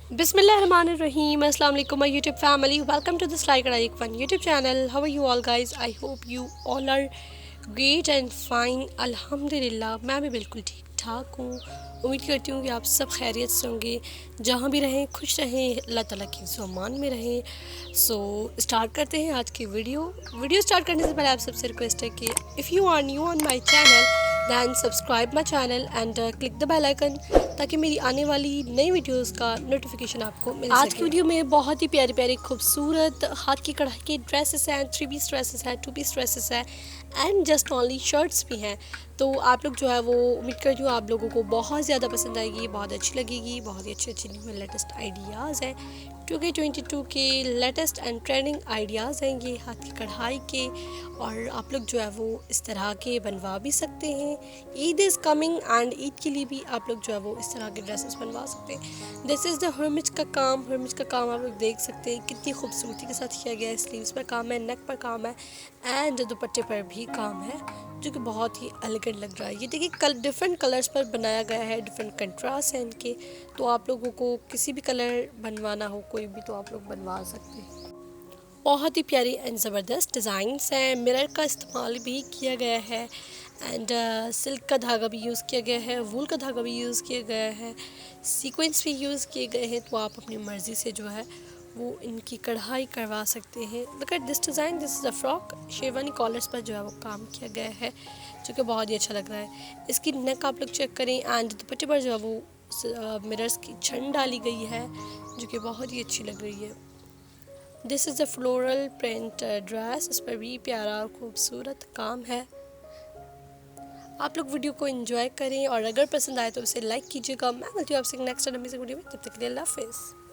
Bismillahirrahmanirrahim. Assalamu alaikum my YouTube family. Welcome to this Like Like Fun YouTube channel. How are you all guys? I hope you all are great and fine. अल्हम्दुलिल्लाह मैं भी बिल्कुल ठीक ठाक हूँ। उम्मीद करती हूँ कि आप सब खैरियत से होंगे, जहाँ भी रहें खुश रहें, अल्लाह ताला की ज़मान में रहें। सो स्टार्ट करते हैं आज की वीडियो स्टार्ट करने से पहले आप सबसे रिक्वेस्ट है कि if you are new on my channel then subscribe my channel and click the bell icon, ताकि मेरी आने वाली नई वीडियोस का नोटिफिकेशन आपको मिल सके। आज की वीडियो में बहुत ही प्यारी प्यारी खूबसूरत हाथ की कढ़ाई के ड्रेसेस हैं, 3 पीस ड्रेसेस हैं, 2 पीस ड्रेसेस हैं एंड जस्ट ओनली शर्ट्स भी हैं। तो आप लोग जो है वो उम्मीद करती हूँ आप लोगों को बहुत ज़्यादा पसंद आएगी, बहुत अच्छी लगेगी। बहुत ही अच्छे अच्छे न्यू लेटेस्ट आइडियाज़ हैं, 2K22 के लेटेस्ट एंड ट्रेंडिंग आइडियाज़ हैं ये हाथ की कढ़ाई के, और आप लोग जो है वो इस तरह के बनवा भी सकते हैं। Eid is coming and Eid के लिए भी आप लोग जो है वो इस तरह के ड्रेसेस बनवा सकते हैं। दिस इज़ द हर्मिज का काम आप लोग देख सकते हैं कितनी खूबसूरती के साथ किया गया है। स्लीव्स पर काम है, नेक पर काम है एंड दुपट्टे पर भी काम है, जो कि बहुत ही एलिगेंट लग रहा है। ये देखिए डिफरेंट कलर्स पर बनाया गया है, डिफरेंट कंट्रास्ट हैं इनके। तो आप लोगों को किसी भी कलर बनवाना हो कोई भी, तो आप लोग बनवा सकते हैं। बहुत ही प्यारी एंड ज़बरदस्त डिज़ाइंस हैं। मिरर का इस्तेमाल भी किया गया है एंड सिल्क का धागा भी यूज़ किया गया है, वूल का धागा भी यूज़ किया गया है, सीक्वेंस भी यूज़ किए गए हैं। तो आप अपनी मर्ज़ी से जो है वो इनकी कढ़ाई करवा सकते हैं। Look at this design, this is a frock. Sherwani collars पर जो है वो काम किया गया है, जो कि बहुत ही अच्छा लग रहा है। इसकी नेक आप लोग चेक करें एंड दुपट्टे पर जो है वो मिरर्स की छन डाली गई है, जो कि बहुत ही अच्छी लग रही है। This is a floral print dress. इस पर भी प्यारा और खूबसूरत काम है। आप लोग वीडियो को एंजॉय करें और अगर पसंद आए तो उसे लाइक कीजिएगा। मैं मिलती हूँ आपसे नेक्स्ट अमेजिंग वीडियो में, तब तक के लिए अल्लाह हाफिज़।